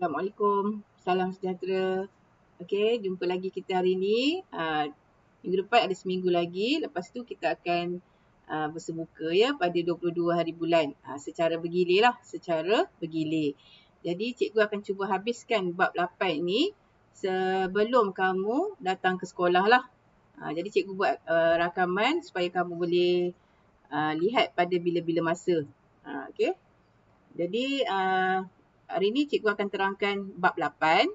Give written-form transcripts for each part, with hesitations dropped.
Assalamualaikum. Salam sejahtera. Okey, jumpa lagi kita hari ini. Minggu depan ada seminggu lagi. Lepas tu kita akan bersebuka ya pada 22 hari bulan. Secara bergilir lah. Secara bergilir. Jadi cikgu akan cuba habiskan bab 8 ni sebelum kamu datang ke sekolah lah. Jadi cikgu buat rakaman supaya kamu boleh lihat pada bila-bila masa. Okey. Jadi hari ini cikgu akan terangkan bab 8.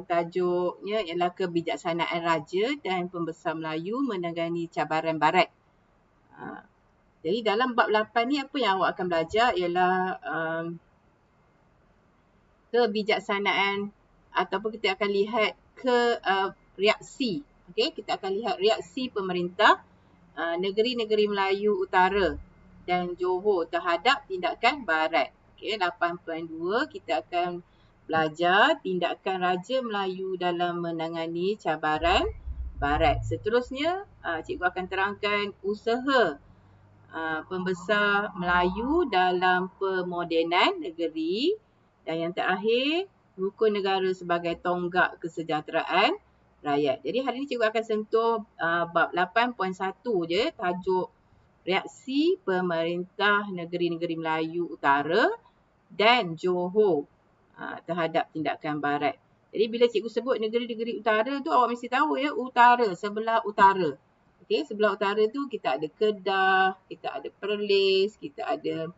Tajuknya ialah kebijaksanaan raja dan pembesar Melayu menangani cabaran barat. Jadi dalam bab 8 ni apa yang awak akan belajar ialah kebijaksanaan ataupun kita akan lihat reaksi. Okey, kita akan lihat reaksi pemerintah negeri-negeri Melayu Utara dan Johor terhadap tindakan barat. Okey, 8.2 kita akan belajar tindakan Raja Melayu dalam menangani cabaran barat. Seterusnya, cikgu akan terangkan usaha pembesar Melayu dalam pemodenan negeri dan yang terakhir, rukun negara sebagai tonggak kesejahteraan rakyat. Jadi hari ini cikgu akan sentuh bab 8.1 je, tajuk reaksi pemerintah negeri-negeri Melayu Utara dan Johor terhadap tindakan barat. Jadi bila cikgu sebut negeri-negeri utara tu awak mesti tahu ya, utara, sebelah utara. Okey, sebelah utara tu kita ada Kedah, kita ada Perlis, kita ada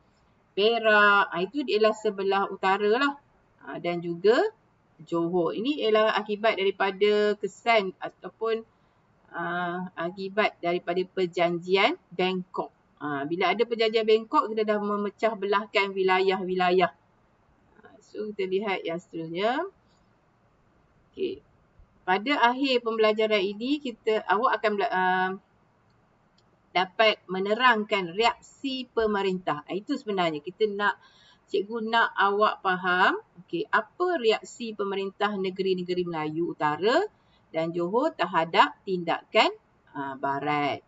Perak. Itu ialah sebelah utara lah. Dan juga Johor. Ini ialah akibat daripada kesan ataupun akibat daripada perjanjian Bangkok. Bila ada perjanjian Bangkok, kita dah memecah belahkan wilayah-wilayah. So, kita lihat yang seterusnya. Okay. Pada akhir pembelajaran ini, awak akan dapat menerangkan reaksi pemerintah. Itu sebenarnya cikgu nak awak faham apa reaksi pemerintah negeri-negeri Melayu Utara dan Johor terhadap tindakan barat.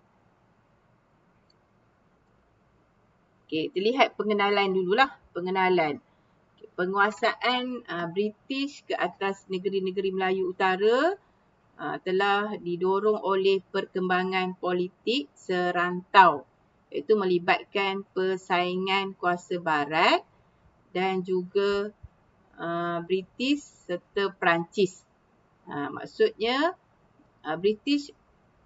Okey, kita lihat pengenalan dululah. Pengenalan. Penguasaan British ke atas negeri-negeri Melayu Utara telah didorong oleh perkembangan politik serantau, iaitu melibatkan persaingan kuasa barat dan juga British serta Perancis. Maksudnya British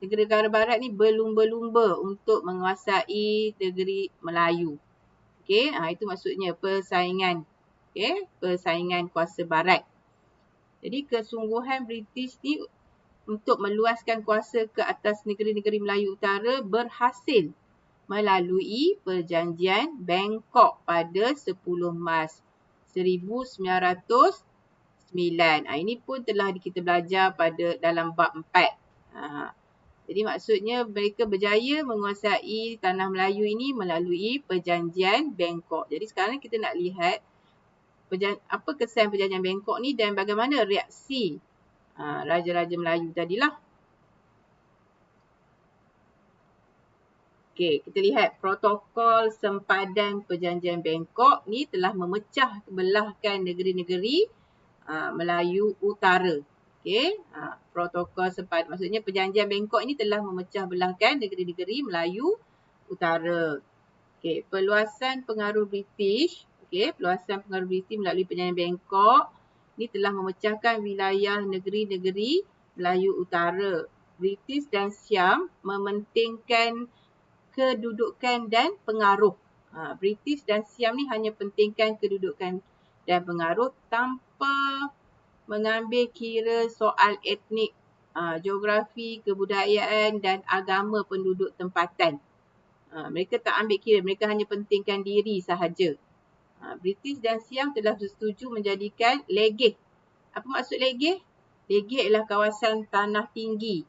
negara-negara barat ni berlumba-lumba untuk menguasai negeri Melayu. Okey, itu maksudnya persaingan. Okey, persaingan kuasa barat. Jadi kesungguhan British ni untuk meluaskan kuasa ke atas negeri-negeri Melayu Utara berhasil melalui perjanjian Bangkok pada 10 Mac 1909. Ini pun telah kita belajar dalam bab 4. Jadi maksudnya mereka berjaya menguasai tanah Melayu ini melalui perjanjian Bangkok. Jadi sekarang kita nak lihat apa kesan perjanjian Bangkok ni dan bagaimana reaksi Raja-Raja Melayu tadilah. Okey, kita lihat protokol sempadan perjanjian Bangkok ni telah memecah belahkan negeri-negeri Melayu Utara. Okey, protokol sempadan maksudnya perjanjian Bangkok ini telah memecah belahkan negeri-negeri Melayu Utara. Okey, peluasan pengaruh British. Okey, peluasan pengaruh British melalui perjanjian Bangkok ini telah memecahkan wilayah negeri-negeri Melayu Utara. British dan Siam mementingkan kedudukan dan pengaruh. British dan Siam ni hanya pentingkan kedudukan dan pengaruh tanpa mengambil kira soal etnik, geografi, kebudayaan dan agama penduduk tempatan. Mereka tak ambil kira, mereka hanya pentingkan diri sahaja. British dan Siam telah bersetuju menjadikan Legeh. Apa maksud Legeh? Legeh ialah kawasan tanah tinggi.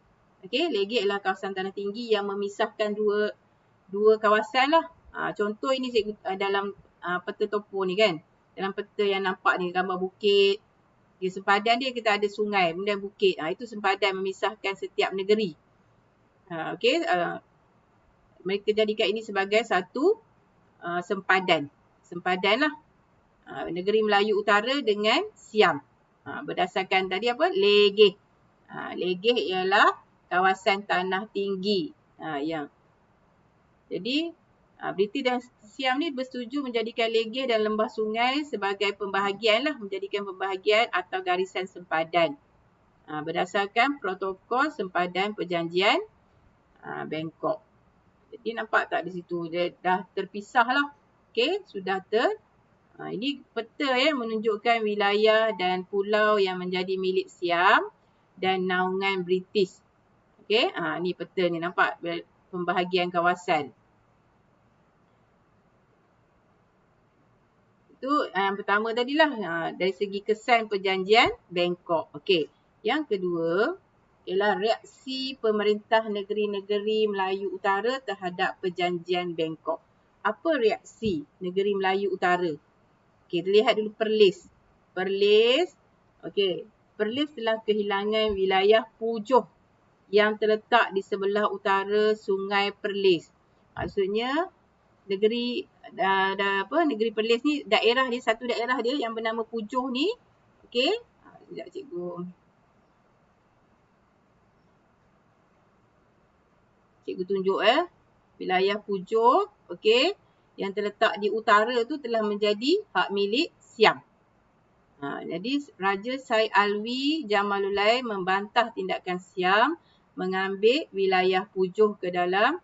Okey, Legeh ialah kawasan tanah tinggi yang memisahkan dua kawasan lah. Contoh ini dalam peta topo ni kan. Dalam peta yang nampak ni gambar bukit. Di sempadan dia kita ada sungai, kemudian bukit. Itu sempadan memisahkan setiap negeri. Okey, mereka jadikan ini sebagai satu sempadan lah. Negeri Melayu Utara dengan Siam. Berdasarkan tadi apa? Legeh. Legeh ialah kawasan tanah tinggi. Jadi British dan Siam ni bersetuju menjadikan Legeh dan lembah sungai sebagai pembahagian lah, menjadikan pembahagian atau garisan sempadan. Berdasarkan protokol sempadan perjanjian Bangkok. Jadi nampak tak di situ dia dah terpisah lah. Okey, sudah ini peta menunjukkan wilayah dan pulau yang menjadi milik Siam dan naungan British. Okey, ni peta ni nampak pembahagian kawasan. Itu yang pertama tadilah dari segi kesan perjanjian Bangkok. Okey. Yang kedua ialah reaksi pemerintah negeri-negeri Melayu Utara terhadap perjanjian Bangkok. Apa reaksi negeri Melayu Utara? Okey, lihat dulu Perlis. Okey, Perlis telah kehilangan wilayah Pujoh yang terletak di sebelah utara Sungai Perlis. Maksudnya negeri negeri Perlis ni satu daerah dia yang bernama Pujoh ni. Okey. Sekejap cikgu. Cikgu tunjuk wilayah Pujoh, okey, yang terletak di utara tu telah menjadi hak milik Siam. Jadi Raja Said Alwi Jamaludin membantah tindakan Siam mengambil wilayah Pujoh ke dalam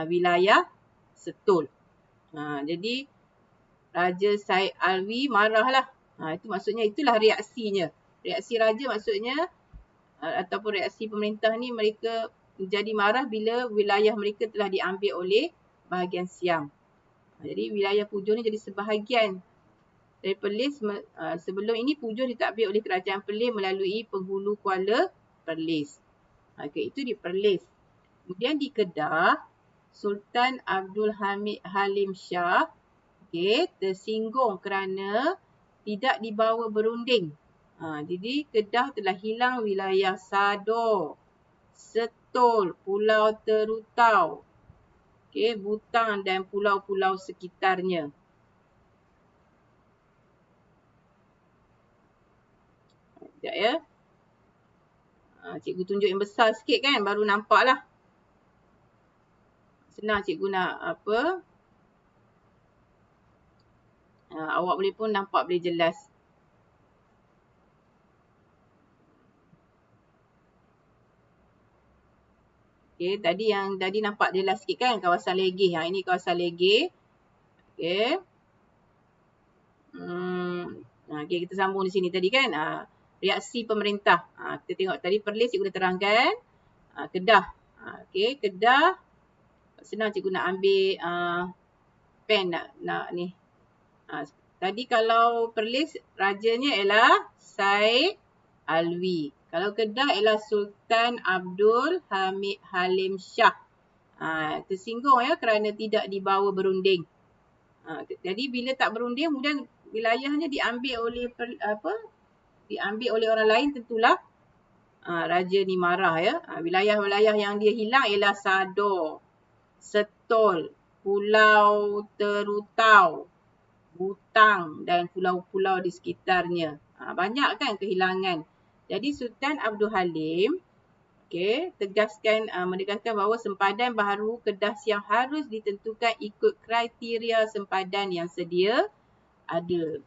wilayah Setul. Jadi Raja Said Alwi marahlah. Itu maksudnya itulah reaksinya. Reaksi raja maksudnya ataupun reaksi pemerintah ni, mereka jadi marah bila wilayah mereka telah diambil oleh bahagian Siam. Jadi wilayah Pujoh ni jadi sebahagian dari Perlis. Sebelum ini Pujoh ditadbir oleh kerajaan Perlis melalui penghulu Kuala Perlis. Okey, itu di Perlis. Kemudian di Kedah, Sultan Abdul Hamid Halim Shah tersinggung kerana tidak dibawa berunding. Jadi Kedah telah hilang wilayah Sador, Setul, Pulau Terutau, Butang dan pulau-pulau sekitarnya. Sekejap ya. Cikgu tunjuk yang besar sikit kan, baru nampak lah. Senang cikgu nak awak boleh pun nampak boleh jelas. Okey, tadi nampak jelas sikit kan kawasan Legeh. Ini kawasan Legeh. Okey. Okey, kita sambung di sini tadi kan. Reaksi pemerintah. Kita tengok tadi Perlis cikgu dah terangkan. Kedah. Okey, Kedah. Senang cikgu nak ambil pen nak ni. Tadi kalau Perlis rajanya ialah Said Alwi. Kalau Kedah ialah Sultan Abdul Hamid Halim Shah. Tersinggung kerana tidak dibawa berunding. Jadi bila tak berunding, kemudian wilayahnya diambil oleh orang lain, tentulah raja ni marah Wilayah-wilayah yang dia hilang ialah Sador, Setul, Pulau Terutau, Butang dan pulau-pulau di sekitarnya. Banyak kan kehilangan. Jadi Sultan Abdul Halim menegaskan bahawa sempadan baharu Kedah Siam harus ditentukan ikut kriteria sempadan yang sedia ada.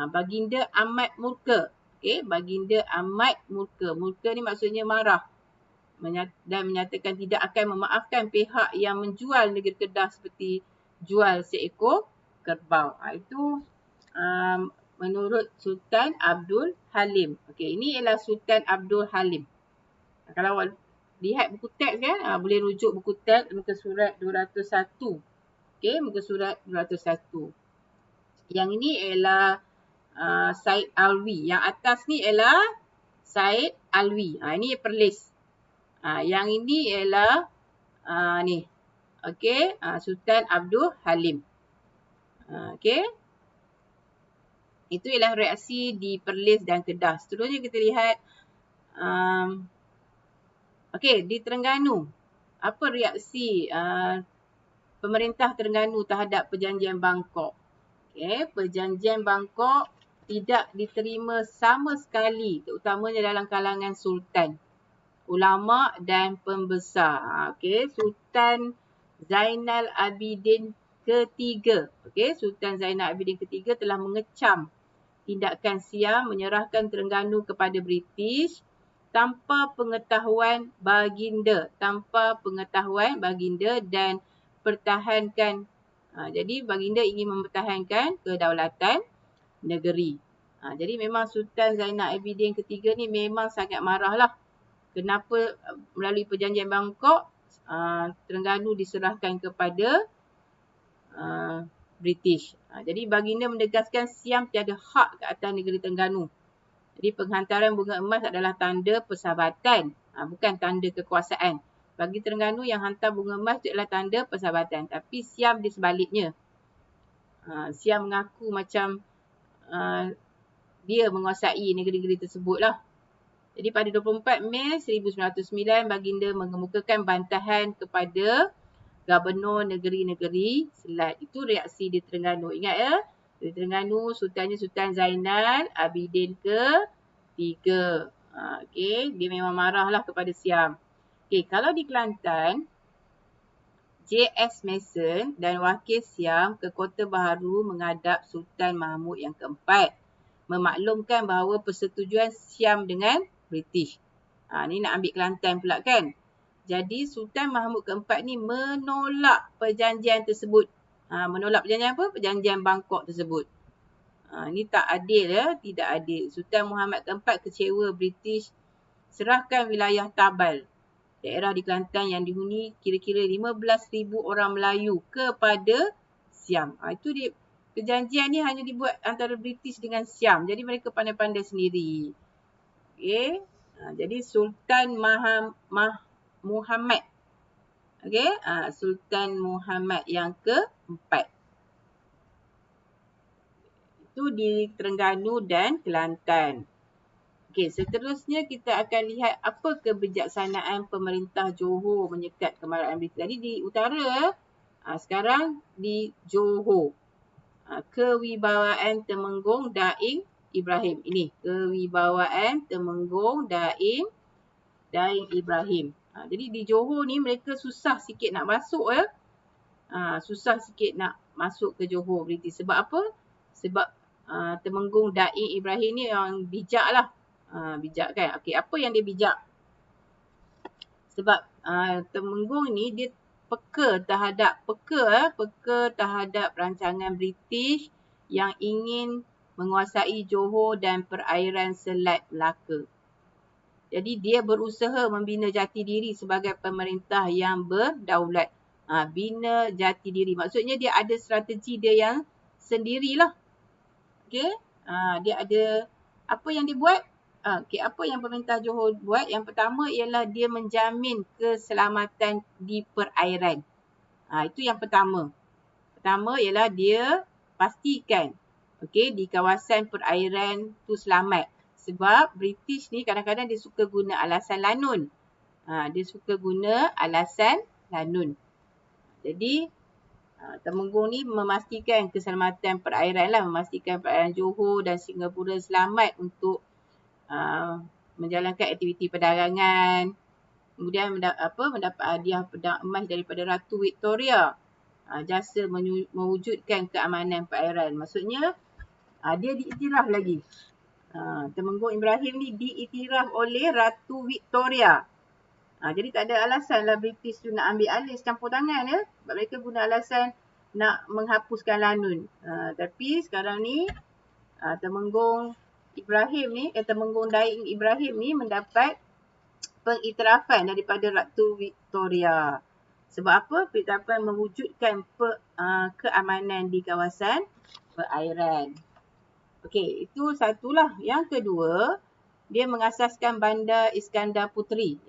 Baginda amat murka. Baginda amat murka. Murka ni maksudnya marah. Dan menyatakan tidak akan memaafkan pihak yang menjual negeri Kedah seperti jual seekor kerbau. Itu menurut Sultan Abdul Halim. Ini ialah Sultan Abdul Halim. Kalau awak lihat buku teks kan, boleh rujuk buku teks muka surat 201. Muka surat 201. Yang ini ialah Said Alwi. Yang atas ni ialah Said Alwi. Ini Perlis. Yang ini ialah Sultan Abdul Halim. Itu ialah reaksi di Perlis dan Kedah. Seterusnya kita lihat di Terengganu. Apa reaksi pemerintah Terengganu terhadap perjanjian Bangkok? Perjanjian Bangkok tidak diterima sama sekali, terutamanya dalam kalangan sultan, ulama dan pembesar. Sultan Zainal Abidin ketiga. Sultan Zainal Abidin ketiga telah mengecam tindakan Siam menyerahkan Terengganu kepada British tanpa pengetahuan baginda dan pertahankan. Jadi baginda ingin mempertahankan kedaulatan negeri. Jadi memang Sultan Zainal Abidin ketiga ni memang sangat marahlah. Kenapa melalui perjanjian Bangkok Terengganu diserahkan kepada British. Jadi baginda menegaskan Siam tiada hak ke atas negeri Terengganu. Jadi penghantaran bunga emas adalah tanda persahabatan, bukan tanda kekuasaan. Bagi Terengganu yang hantar bunga emas itu adalah tanda persahabatan. Tapi Siam di sebaliknya. Siam mengaku macam dia menguasai negeri-negeri tersebut lah. Jadi pada 24 Mei 1909 baginda mengemukakan bantahan kepada Gubernur negeri-negeri Selat. Itu reaksi di Terengganu. Ingat ya, di Terengganu sultannya Sultan Zainal Abidin ketiga. Dia memang marahlah kepada Siam. Kalau di Kelantan, J.S. Mason dan wakil Siam ke Kota Baharu menghadap Sultan Mahmud yang keempat, memaklumkan bahawa persetujuan Siam dengan British. Ni nak ambil Kelantan pula kan. Jadi Sultan Mahmud keempat ni menolak perjanjian tersebut. Menolak perjanjian apa? Perjanjian Bangkok tersebut. Ni tak adil ya, tidak adil. Sultan Muhammad keempat kecewa British serahkan wilayah Tabal, daerah di Kelantan yang dihuni kira-kira 15,000 orang Melayu kepada Siam. Itu dia, perjanjian ni hanya dibuat antara British dengan Siam. Jadi mereka pandai-pandai sendiri. Jadi Sultan Muhammad. Sultan Muhammad yang keempat. Itu di Terengganu dan Kelantan. Seterusnya kita akan lihat apa kebijaksanaan pemerintah Johor menyekat kemarahan British. Tadi di utara, sekarang di Johor. Kewibawaan Temenggung Daing Ibrahim. Ini kewibawaan Temenggung Daing Ibrahim. Jadi di Johor ni mereka susah sikit nak masuk ya. Susah sikit nak masuk ke Johor British. Sebab apa? Sebab Temenggung Daing Ibrahim ni yang bijak lah. Bijak kan? Apa yang dia bijak? Sebab Temenggung ni dia peka terhadap rancangan British yang ingin menguasai Johor dan perairan Selat Melaka. Jadi dia berusaha membina jati diri sebagai pemerintah yang berdaulat. Bina jati diri. Maksudnya dia ada strategi dia yang sendirilah. Dia ada apa yang dia buat? Apa yang pemerintah Johor buat? Yang pertama ialah dia menjamin keselamatan di perairan. Itu yang pertama. Pertama ialah dia pastikan di kawasan perairan tu selamat. Sebab British ni kadang-kadang dia suka guna alasan lanun. Jadi Temenggung ni memastikan keselamatan perairan lah. Memastikan perairan Johor dan Singapura selamat untuk menjalankan aktiviti perdagangan. Kemudian mendapat hadiah pedang emas daripada Ratu Victoria. Jasa mewujudkan keamanan perairan. Maksudnya dia diiktiraf lagi. Temenggung Ibrahim ni diiktiraf oleh Ratu Victoria. Jadi tak ada alasan lah British tu nak ambil alih campur tangan ya. Sebab mereka guna alasan nak menghapuskan lanun. Tapi sekarang ni Temenggung Daing Ibrahim ni mendapat pengiktirafan daripada Ratu Victoria. Sebab apa? Pengiktirafan mewujudkan keamanan di kawasan perairan. Itu satulah. Yang kedua, dia mengasaskan Bandar Iskandar Puteri.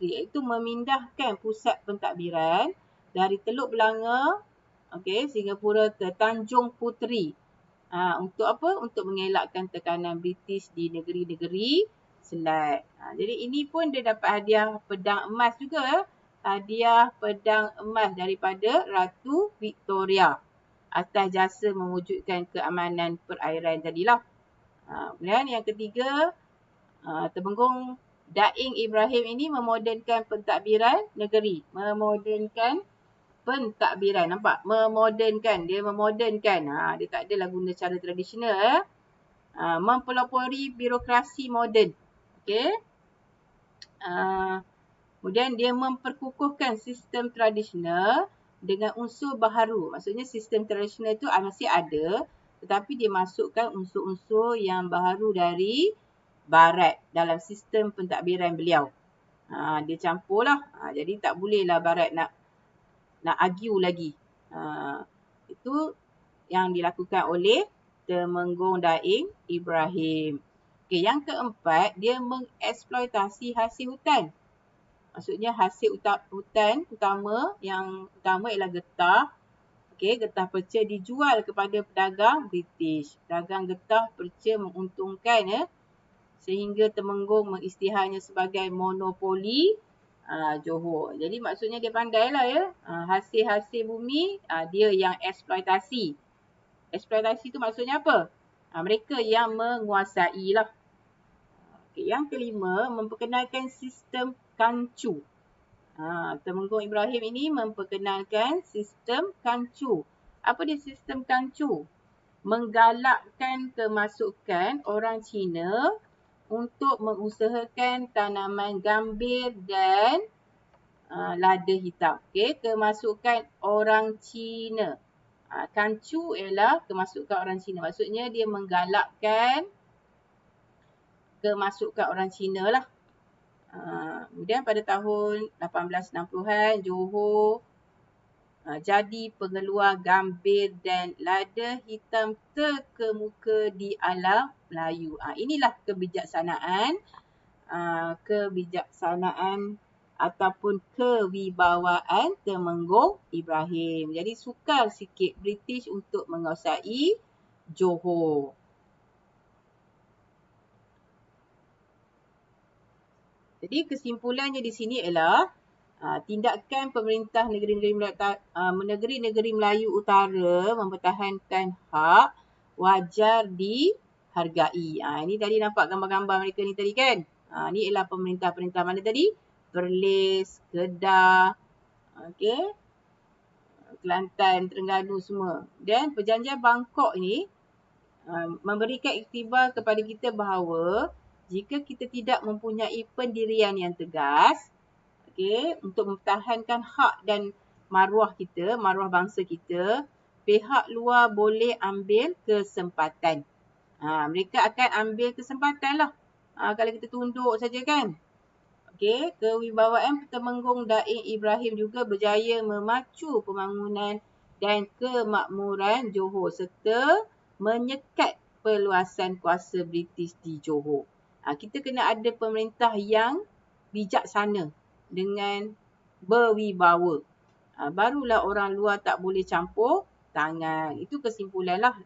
Iaitu memindahkan pusat pentadbiran dari Teluk Belanga, Singapura ke Tanjung Puteri. Untuk apa? Untuk mengelakkan tekanan British di negeri-negeri Selat. Jadi ini pun dia dapat hadiah pedang emas juga hadiah pedang emas daripada Ratu Victoria atas jasa mewujudkan keamanan perairan tadilah. Kemudian yang ketiga, Temenggung Daing Ibrahim ini memodernkan pentadbiran negeri. Memodernkan pentadbiran. Nampak? Memodernkan. Dia memodernkan. Dia tak adalah guna cara tradisional. Mempelopori birokrasi moden. Okey. Kemudian dia memperkukuhkan sistem tradisional dengan unsur baharu. Maksudnya sistem tradisional itu masih ada, tetapi dia masukkan unsur-unsur yang baharu dari barat dalam sistem pentadbiran beliau. Dia campurlah. Jadi tak bolehlah barat nak argue lagi. Itu yang dilakukan oleh Temenggung Daing Ibrahim. Okay, yang keempat, dia mengeksploitasi hasil hutan. Maksudnya hasil hutan utama, yang utama ialah getah. Okay, getah perca dijual kepada pedagang British. Pedagang getah perca menguntungkan sehingga Temenggung mengisytiharnya sebagai monopoli Johor. Jadi maksudnya dia pandailah ya. Hasil-hasil bumi dia yang eksploitasi. Eksploitasi tu maksudnya apa? Mereka yang menguasai lah. Okay, yang kelima, memperkenalkan sistem kancu. Temenggung Ibrahim ini memperkenalkan sistem kancu. Apa dia sistem kancu? Menggalakkan kemasukan orang Cina untuk mengusahakan tanaman gambir dan lada hitam. Okay, kemasukan orang Cina. Kancu ialah kemasukan orang Cina. Maksudnya dia menggalakkan kemasukan orang Cina lah. Kemudian pada tahun 1860-an, Johor jadi pengeluar gambir dan lada hitam terkemuka di alam Melayu. Inilah kebijaksanaan ataupun kewibawaan Temenggung Ibrahim. Jadi sukar sikit British untuk menguasai Johor. Jadi kesimpulannya di sini ialah tindakan pemerintah negeri-negeri Melayu Utara mempertahankan hak wajar dihargai. Ini tadi nampak gambar-gambar mereka ni tadi kan. Ni ialah pemerintah-pemerintah mana tadi? Perlis, Kedah, Kelantan, Terengganu semua. Dan perjanjian Bangkok ni memberikan iktibar kepada kita bahawa jika kita tidak mempunyai pendirian yang tegas, untuk mempertahankan hak dan maruah kita, maruah bangsa kita, pihak luar boleh ambil kesempatan. Mereka akan ambil kesempatan lah. Kalau kita tunduk saja kan. Kewibawaan Temenggung Daing Ibrahim juga berjaya memacu pembangunan dan kemakmuran Johor serta menyekat perluasan kuasa British di Johor. Kita kena ada pemerintah yang bijaksana dengan berwibawa. Barulah orang luar tak boleh campur tangan. Itu kesimpulan lah.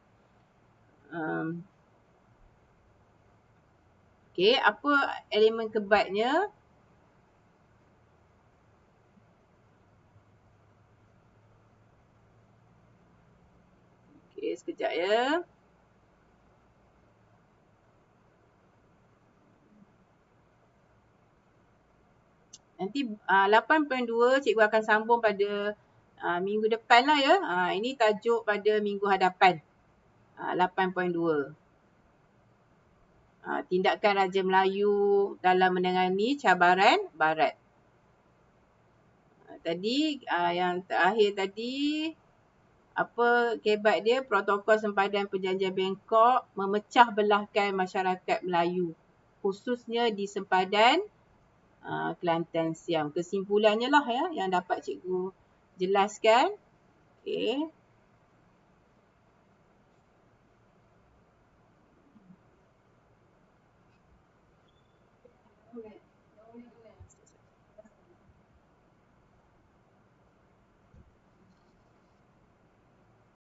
Apa elemen kebatnya? Sekejap ya. Nanti 8.2 cikgu akan sambung pada minggu depan lah ya. Ini tajuk pada minggu hadapan. 8.2. Tindakan Raja Melayu dalam menangani cabaran Barat. Tadi yang terakhir tadi, apa kebat dia? Protokol sempadan perjanjian Bangkok memecah belahkan masyarakat Melayu. Khususnya di sempadan Kelantan Siam. Kesimpulannya lah ya yang dapat cikgu jelaskan.